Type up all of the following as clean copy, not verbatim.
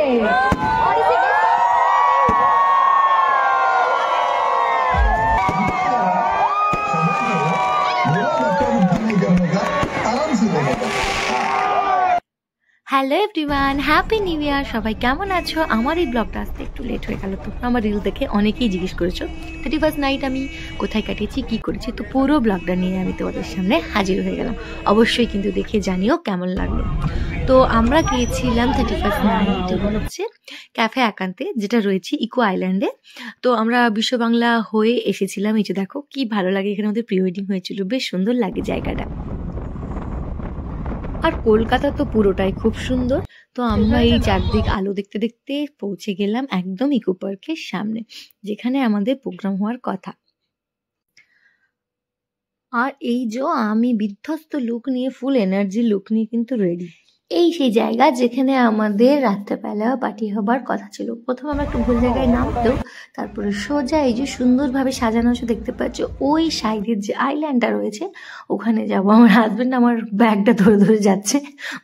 Hello everyone, happy new ইয়ার। সবাই কেমন আছো? আমার এই ব্লগটা আসতে একটু লেট হয়ে গেল। তো আমার রিল দেখে অনেকেই জিজ্ঞেস করেছো 31st নাইট আমি কোথায় কাটিয়েছি, কি করেছি। তো পুরো ব্লগটা নিয়ে আমি তোমাদের সামনে হাজির হয়ে গেলাম। অবশ্যই কিন্তু দেখে জানিও কেমন লাগলো। তো আমরা গিয়েছিলাম 31st নাইট হচ্ছে ক্যাফে একান্তে, যেটা রয়েছে ইকো আইল্যান্ডে। তো আমরা বিশ্ব বাংলা হয়ে এসেছিলাম। এই যে দেখো কি ভালো লাগে, এখানে আমাদের প্রি ওয়েডিং হয়েছিল, বেশ সুন্দর লাগে জায়গাটা। আর কলকাতা তো পুরোটাই খুব সুন্দর। তো আমরা এই চারদিক আলো দেখতে দেখতে পৌঁছে গেলাম একদম ইকো পার্কের সামনে, যেখানে আমাদের প্রোগ্রাম হওয়ার কথা। আর এই যে আমি বিধ্বস্ত লুক নিয়ে, ফুল এনার্জি লুক নিয়ে কিন্তু রেডি। এই সেই জায়গা যেখানে আমাদের রাত্রেবেলা পার্টি হবার কথা ছিল। প্রথম আমরা একটু ভুল জায়গায় নামতো, তারপরে সোজা এই যে সুন্দরভাবে সাজানো আছে দেখতে পাচ্ছ, ওই সাইডের যে আইল্যান্ডটা রয়েছে ওখানে যাব। আমার হাজব্যান্ড আমার ব্যাগটা ধরে ধরে যাচ্ছে,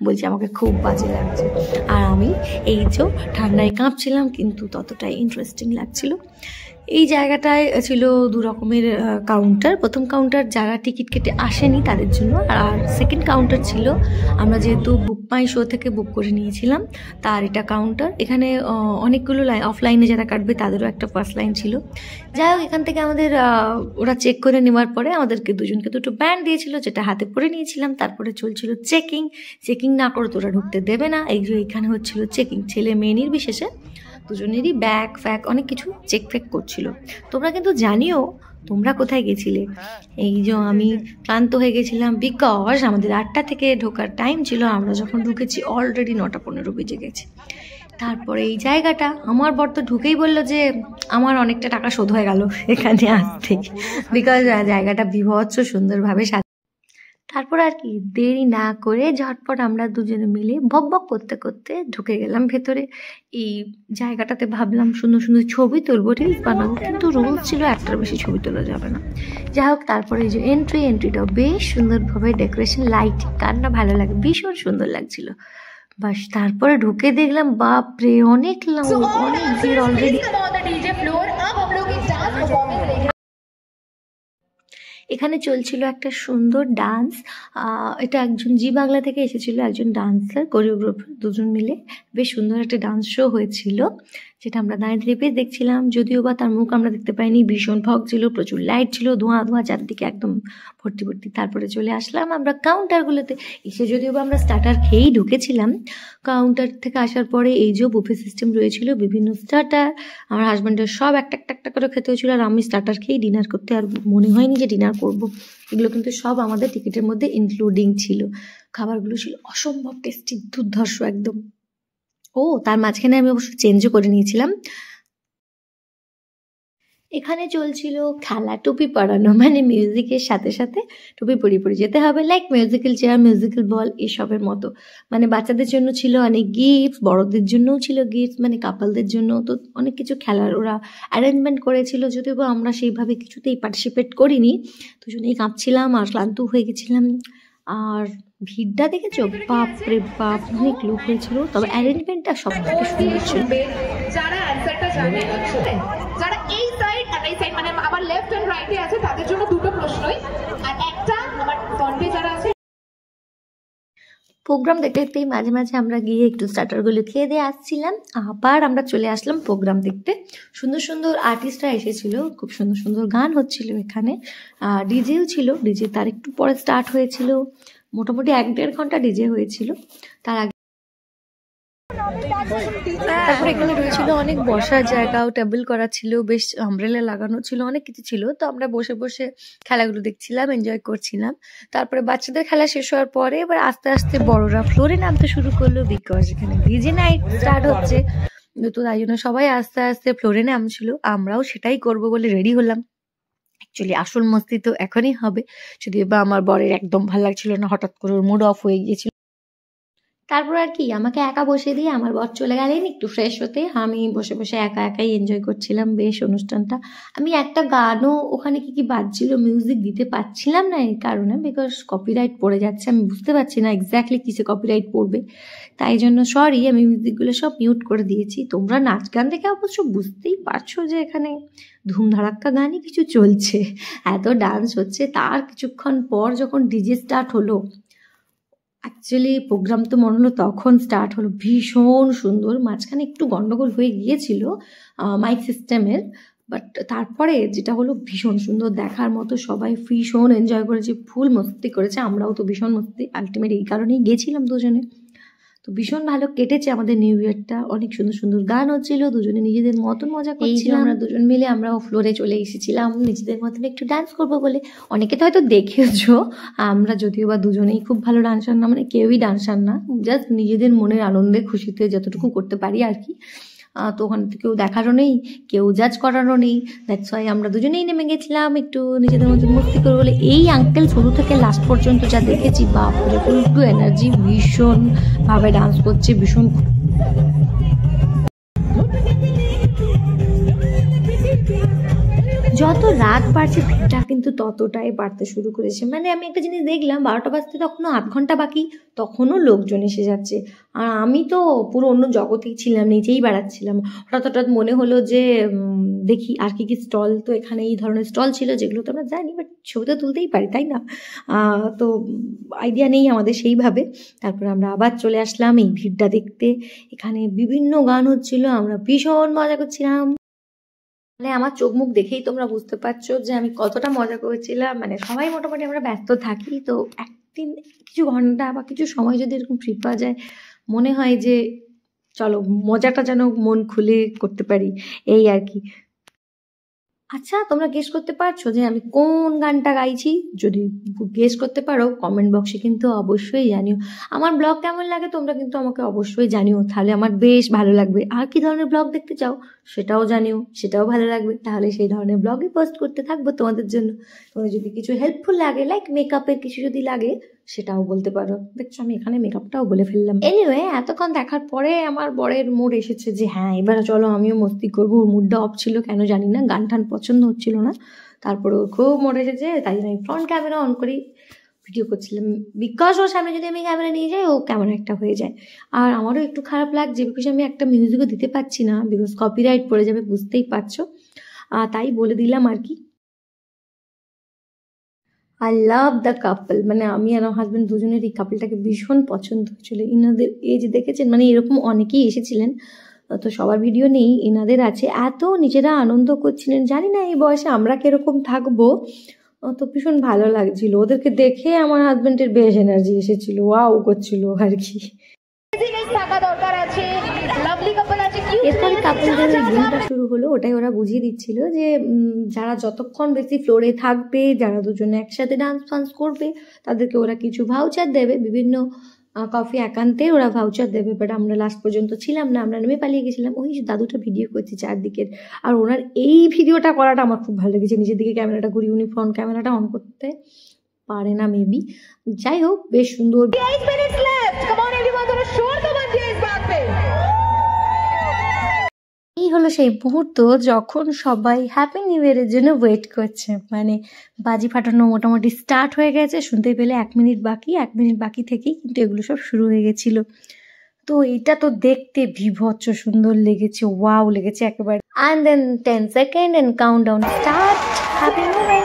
বলছে আমাকে খুব বাজে লাগছে। আর আমি এই যে ঠান্ডায় কাঁপছিলাম, কিন্তু ততটাই ইন্টারেস্টিং লাগছিল। এই জায়গাটায় ছিল দু রকমের কাউন্টার। প্রথম কাউন্টার যারা টিকিট কেটে আসেনি তাদের জন্য, আর সেকেন্ড কাউন্টার ছিল আমরা যেহেতু বুক মাই শো থেকে বুক করে নিয়েছিলাম তার এটা কাউন্টার। এখানে অনেকগুলো লাইন, অফলাইনে যারা কাটবে তাদেরও একটা ফার্স্ট লাইন ছিল। যাই হোক, এখান থেকে আমাদের ওরা চেক করে নেওয়ার পরে আমাদেরকে দুজনকে দুটো ব্যান্ড দিয়েছিল, যেটা হাতে পরে নিয়েছিলাম। তারপরে চলছিল চেকিং না করে তো ওরা ঢুকতে দেবে না। এখানে হচ্ছিল চেকিং, ছেলে মেয়ে নির্বিশেষে দুজনেরই ব্যাগ ফ্যাগ অনেক কিছু চেক ফেক করছিল। তোমরা কিন্তু জানিও তোমরা কোথায় গেছিলে। এই যে আমি ক্লান্ত হয়ে গেছিলাম, বিকজ আমাদের 8টা থেকে ঢোকার টাইম ছিল। আমরা যখন ঢুকেছি অলরেডি 9:15 বেজে গেছে। তারপরে এই জায়গাটা আমার বর তো ঢুকেই বললো যে আমার অনেকটা টাকা শোধ হয়ে গেল এখানে আসতে, বিকজ জায়গাটা বিভৎস সুন্দরভাবে। তারপর আর কি দেরি না করে ঝটপট আমরা দুজনে মিলে বক বক করতে করতে ঢুকে গেলাম ভেতরে। এই জায়গাটাতে ভাবলাম সুন্দর সুন্দর ছবি তুলবো, রিলস বানাবো, কিন্তু রুলস ছিল একটার বেশি ছবি তোলা যাবে না। যাই হোক, তারপরে এই যে এন্ট্রিটাও বেশ সুন্দরভাবে ডেকোরেশন, লাইট, কার না ভালো লাগে, ভীষণ সুন্দর লাগছিল। বাস তারপরে ঢুকে দেখলাম বাপরে অনেক অনেক ভিড় অলরেডি। এখানে চলছিল একটা সুন্দর ডান্স। এটা একজন জি বাংলা থেকে এসেছিল, একজন ডান্সার কোরিওগ্রাফার, দুজন মিলে বেশ সুন্দর একটা ডান্স শো হয়েছিল, যেটা আমরা দাঁড়িয়ে বেশ দেখছিলাম। যদিও বা তার মুখ আমরা দেখতে পাইনি, ভীষণ ফগ ছিল, প্রচুর লাইট ছিল, ধোঁয়া ধোঁয়া চারদিকে একদম ভর্তি ভর্তি। তারপরে চলে আসলাম আমরা কাউন্টারগুলোতে। এসে যদিও বা আমরা স্টার্টার খেয়েই ঢুকেছিলাম, কাউন্টার থেকে আসার পরে এই যে বুফে সিস্টেম রয়েছিল, বিভিন্ন স্টার্টার আমার হাজব্যান্ডের সব একটা একটা একটা করে খেতে হয়েছিল। আর আমি স্টার্টার খেয়েই ডিনার করতে, আর মনে হয়নি যে ডিনার করব। এগুলো কিন্তু সব আমাদের টিকিটের মধ্যে ইনক্লুডিং ছিল। খাবারগুলো ছিল অসম্ভব টেস্টি, দুর্ধর্ষ একদম। তার মাঝখানে আমি অবশ্য চেঞ্জও করে নিয়েছিলাম। এখানে চলছিল খেলা, টুপি পরানো, মানে মিউজিকের সাথে সাথে টুপি পরিয়ে পরিয়ে যেতে হবে, লাইক মিউজিক্যাল চেয়ার, মিউজিক্যাল বল, এসবের মতো। মানে বাচ্চাদের জন্য ছিল অনেক গিফট, বড়দের জন্যও ছিল গিফট, মানে কাপলদের জন্য তো অনেক কিছু খেলার ওরা অ্যারেঞ্জমেন্ট করেছিল। যদিও বা আমরা সেইভাবে কিছুতেই পার্টিসিপেট করিনি, দুজনেই কাঁপছিলাম আর ক্লান্ত হয়ে গেছিলাম। আর ভিড়টা দেখেছো, বাপরে বাপ, অনেক লোক হয়েছিল। তবে অ্যারেঞ্জমেন্টটা সব থেকে সুন্দর ছিল। যারা অ্যানসারটা জানে, যারা এই সাইড আর এই সাইড, মানে আমার লেফট এন্ড রাইটে আছে, তাদের জন্য দুটো প্রশ্নই, আর একটা আমার ফ্রন্টে যারা আছে। প্রোগ্রাম দেখতে দেখতেই মাঝে মাঝে আমরা গিয়ে একটু স্টার্টারগুলো খেয়ে দিয়ে আসছিলাম। আবার আমরা চলে আসলাম প্রোগ্রাম দেখতে। সুন্দর সুন্দর আর্টিস্টরা এসেছিল, খুব সুন্দর সুন্দর গান হচ্ছিল এখানে। ডিজেও ছিল, ডিজে তার একটু পরে স্টার্ট হয়েছিল। মোটামুটি 1-1.5 ঘন্টা ডিজে হয়েছিল। তার আগে তারপরে এখানে রয়েছিল অনেক বসার জায়গাও, টেবিল করা ছিল, বেশ আমব্রেলা লাগানো ছিল, অনেক কিছু ছিল। তো আমরা বসে বসে খেলাগুলো দেখছিলাম, এনজয় করছিলাম। তারপরে বাচ্চাদের খেলা শেষ হওয়ার পরে এবার আস্তে আস্তে বড়রা ফ্লোরে নামতে শুরু করলো, বিকজ এখানে ডিজে নাইট স্টার্ট হচ্ছে। তো তাই জন্য সবাই আস্তে আস্তে ফ্লোরে নামছিল, আমরাও সেটাই করবো বলে রেডি হলাম। অ্যাকচুয়ালি আসল মস্তি তো এখনই হবে, যদিও বা আমার বরের একদম ভালো লাগছিল না, হঠাৎ করে ওর মুড অফ হয়ে গিয়েছিল। তারপর আর কি আমাকে একা বসে দিয়ে আমার বর চলে গেলেন একটু ফ্রেশ হতে। আমি বসে বসে একা একাই এনজয় করছিলাম বেশ অনুষ্ঠানটা। আমি একটা গানও ওখানে কি বাজছিল মিউজিক দিতে পারছিলাম না এই কারণে, বিকজ কপিরাইট পড়ে যাচ্ছে। আমি বুঝতে পারছি না এক্স্যাক্টলি কিসে কপিরাইট পড়বে, তাই জন্য সরি, আমি মিউজিকগুলো সব মিউট করে দিয়েছি। তোমরা নাচ গান দেখে অবশ্য বুঝতেই পারছো যে এখানে ধুমধাড়াক্কা গানই কিছু চলছে, এত ডান্স হচ্ছে। তার কিছুক্ষণ পর যখন ডিজে স্টার্ট হলো, অ্যাকচুয়ালি প্রোগ্রাম তো মনে হলো তখন স্টার্ট হলো, ভীষণ সুন্দর। মাঝখানে একটু গন্ডগোল হয়ে গিয়েছিল মাইক সিস্টেমের, বাট তারপরে যেটা হলো ভীষণ সুন্দর দেখার মতো। সবাই ভীষণ এনজয় করেছে, ফুল মস্তি করেছে। আমরাও তো ভীষণ মস্তি, আলটিমেট এই কারণেই গেছিলাম দুজনে। তো ভীষণ ভালো কেটেছে আমাদের নিউ ইয়ারটা। অনেক সুন্দর সুন্দর গান হচ্ছিল, দুজনে নিজেদের মতন মজা করছিলাম। আমরা দুজন মিলে আমরাও ফ্লোরে চলে এসেছিলাম নিজেদের মতন একটু ডান্স করবো বলে। অনেকে তো হয়তো দেখেছো, আমরা যদিও বা দুজনেই খুব ভালো ডান্সার না, মানে কেউই ডান্সার না, জাস্ট নিজেদের মনের আনন্দে খুশিতে যতটুকু করতে পারি আর কি। তো ওখানে তো কেউ দেখারও নেই, কেউ জাজ করারও নেই, দ্যাটস ওয়াই আমরা দুজনেই নেমে গেছিলাম একটু নিজেদের মধ্যে মস্তি করে বলে। এই আঙ্কেল শুরু থেকে লাস্ট পর্যন্ত যা দেখেছি, বাপরে ফুল টু এনার্জি, ভীষণ ভাবে ডান্স করছে, ভীষণ। যত রাত বাড়ছে ভিড়টা কিন্তু ততটাই বাড়তে শুরু করেছে। মানে আমি একটা জিনিস দেখলাম, 12টা বাজতে তখনও আধ ঘন্টা বাকি, তখনও লোকজন এসে যাচ্ছে। আর আমি তো পুরো অন্য জগতেই ছিলাম, নিচেই বেড়াচ্ছিলাম। হঠাৎ হঠাৎ মনে হলো যে দেখি আর কি কি স্টল। তো এখানে এই ধরনের স্টল ছিল যেগুলো তো আমরা জানি, বাট ছবি তো তুলতেই পারি তাই না, তো আইডিয়া নেই আমাদের সেইভাবে। তারপরে আমরা আবার চলে আসলাম এই ভিড়টা দেখতে। এখানে বিভিন্ন গান হচ্ছিল, আমরা ভীষণ মজা করছিলাম। মানে আমার চোখ মুখ দেখেই তোমরা বুঝতে পারছো যে আমি কতটা মজা করেছিলাম। মানে সবাই মোটামুটি আমরা ব্যস্ত থাকি, তো একদিন কিছু ঘন্টা বা কিছু সময় যদি এরকম ফ্রি পাওয়া যায়, মনে হয় যে চলো মজাটা যেন মন খুলে করতে পারি, এই আর কি। আচ্ছা, তোমরা গেস করতে পারছো যে আমি কোন গানটা গাইছি? যদি গেস করতে পারো কমেন্ট বক্সে কিন্তু অবশ্যই জানিও। আমার ব্লগ কেমন লাগে তোমরা কিন্তু আমাকে অবশ্যই জানিও, তাহলে আমার বেশ ভালো লাগবে। আর কি ধরনের ব্লগ দেখতে চাও সেটাও জানিও, সেটাও ভালো লাগবে। তাহলে সেই ধরনের ব্লগই পোস্ট করতে থাকবো তোমাদের জন্য। তোমার যদি কিছু হেল্পফুল লাগে, লাইক মেকআপের কিছু যদি লাগে, সেটাও বলতে পারো। দেখছো আমি এখানে মেকআপটাও বলে ফেললাম। এনিওয়ে, এতক্ষণ দেখার পরে আমার বরের মুড এসেছে যে হ্যাঁ এবার চলো আমিও মস্তি করবো। ওর মুডটা অফ ছিল, কেন জানি না, গান টান পছন্দ হচ্ছিল না। তারপরে ওর খুব মুড এসেছে, তাই জন্য আমি ফ্রন্ট ক্যামেরা অন করি ভিডিও করছিলাম। বিকজ ওর সামনে যদি আমি ক্যামেরা নিয়ে যাই, ও কেমন একটা হয়ে যায়। আর আমারও একটু খারাপ লাগছে, বিকজ আমি একটা মিউজিকও দিতে পারছি না, বিকজ কপিরাইট পড়ে যাবে, বুঝতেই পারছো। তাই বলে দিলাম আর কি। আই লাভ দ্য কাপল, মানে আমি আর আমার হাজব্যান্ড দুজনের এই কাপলটাকে ভীষণ পছন্দ হচ্ছিল। ইনাদের এজ দেখেছেন, মানে এরকম অনেকেই এসেছিলেন, তো সবার ভিডিও নেই, এনাদের আছে। এত নিজেরা আনন্দ করছিলেন, জানি না এই বয়সে আমরা কিরকম থাকবো। তো ভীষণ ভালো লাগছিল ওদেরকে দেখে। আমার হাজব্যান্ডের বেশ এনার্জি এসেছিল, ওয়াও করছিল আর কি। এরপরে কাপলদের গেমটা শুরু হলো, ওটাই ওরা বুঝিয়ে দিচ্ছিল যে যারা যতক্ষণ বেশি ফ্লোরে থাকবে, যারা দুজনে একসাথে ডান্স ফান্স করবে, তাদেরকে ওরা কিছু ভাউচার দেবে, বিভিন্ন কফি একান্তে ওরা ভাউচার দেবে। বাট আমরা লাস্ট পর্যন্ত ছিলাম না, আমরা নেমে পালিয়ে গেছিলাম। ওই দাদুটা ভিডিও করছে চারদিকের, আর ওনার এই ভিডিওটা করাটা আমার খুব ভালো লেগেছে। নিজের দিকে ক্যামেরাটা ঘুরি, উনি ফ্রন্ট ক্যামেরাটা অন করতে পারে না মেবি, যাই হোক বেশ সুন্দর। এই হলো সেই মুহূর্ত যখন সবাই হ্যাপি নিউ ইয়ারের জন্য ওয়েট করছে। মানে বাজি ফাটানো মোটামুটি স্টার্ট হয়ে গেছে, শুনতে পেলে 1 মিনিট বাকি, 1 মিনিট বাকি থেকেই কিন্তু এগুলো সব শুরু হয়ে গেছিল। তো এটা তো দেখতে বিভৎস সুন্দর লেগেছে, ওয়াও লেগেছে একেবারে। And then 10 second and countdown start. Happy new year.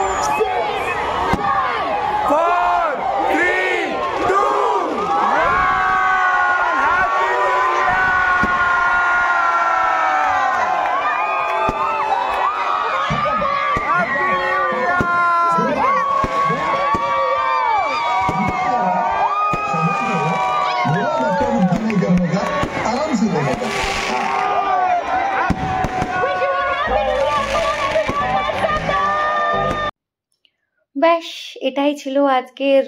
ব্যাস এটাই ছিল আজকের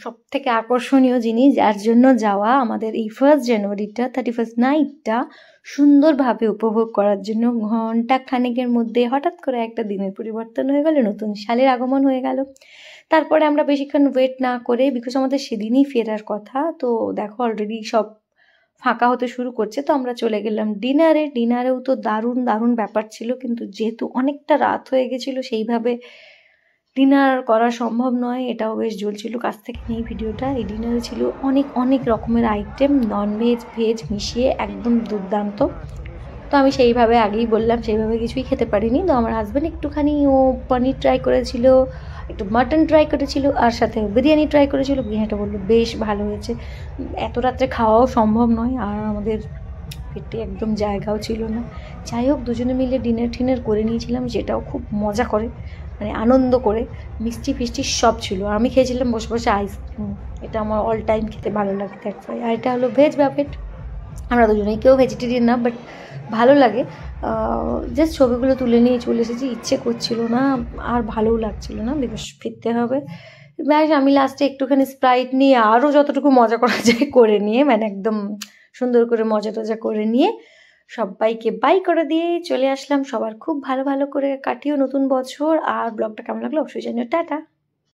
সব থেকে আকর্ষণীয় জিনিস, যার জন্য যাওয়া আমাদের এই 1 জানুয়ারিটা 31 নাইটটা সুন্দরভাবে উপভোগ করার জন্য। ঘন্টা খানেকের মধ্যে হঠাৎ করে একটা দিনের পরিবর্তন হয়ে গেল, নতুন সালের আগমন হয়ে গেল। তারপরে আমরা বেশিক্ষণ ওয়েট না করে, বিকজ আমাদের সেদিনই ফেরার কথা, তো দেখো অলরেডি সব ফাঁকা হতে শুরু করছে, তো আমরা চলে গেলাম ডিনারে। ডিনারেও তো দারুণ দারুণ ব্যাপার ছিল, কিন্তু যেহেতু অনেকটা রাত হয়ে গেছিলো সেইভাবে ডিনার করা সম্ভব নয়। এটাও বেশ জ্বলছিল, কাছ থেকে নেই ভিডিওটা। এই ডিনারে ছিল অনেক অনেক রকমের আইটেম, ননভেজ ভেজ মিশিয়ে একদম দুর্দান্ত। তো আমি সেইভাবে আগেই বললাম সেইভাবে কিছুই খেতে পারিনি। তো আমার হাজব্যান্ড একটুখানি ও পনির ট্রাই করেছিল, একটু মাটন ট্রাই করেছিল, আর সাথে বিরিয়ানি ট্রাই করেছিল। বিরিয়ানিটা বললো বেশ ভালো হয়েছে। এত রাত্রে খাওয়াও সম্ভব নয়, আর আমাদের পেটে একদম জায়গাও ছিল না। যাই হোক, দুজনে মিলে ডিনার টিনার করে নিয়েছিলাম, যেটাও খুব মজা করে, মানে আনন্দ করে। মিষ্টি ফিষ্টি সব ছিল। আমি খেয়েছিলাম বসে বসে আইসক্রিম, এটা আমার অল টাইম খেতে ভালো লাগে, দ্যাটস ওয়াই। আর এটা হলো ভেজ ব্যাপেট। আমরা দুজনেই কেউ ভেজিটেরিয়ান না, বাট ভালো লাগে। জাস্ট ছবিগুলো তুলে নিয়ে চলে এসেছি, ইচ্ছে করছিল না আর ভালোও লাগছিল না, বিকজ ফিরতে হবে। ব্যাস আমি লাস্টে একটুখানি স্প্রাইট নিয়ে আরও যতটুকু মজা করা যায় করে নিয়ে, মানে একদম সুন্দর করে মজা টজা করে নিয়ে সবাইকে বাই করে দিয়ে চলে আসলাম। সবার খুব ভালো ভালো করে কাটিও নতুন বছর। আর ব্লগটা কেমন লাগলো অবশ্যই জানিও। টাটা।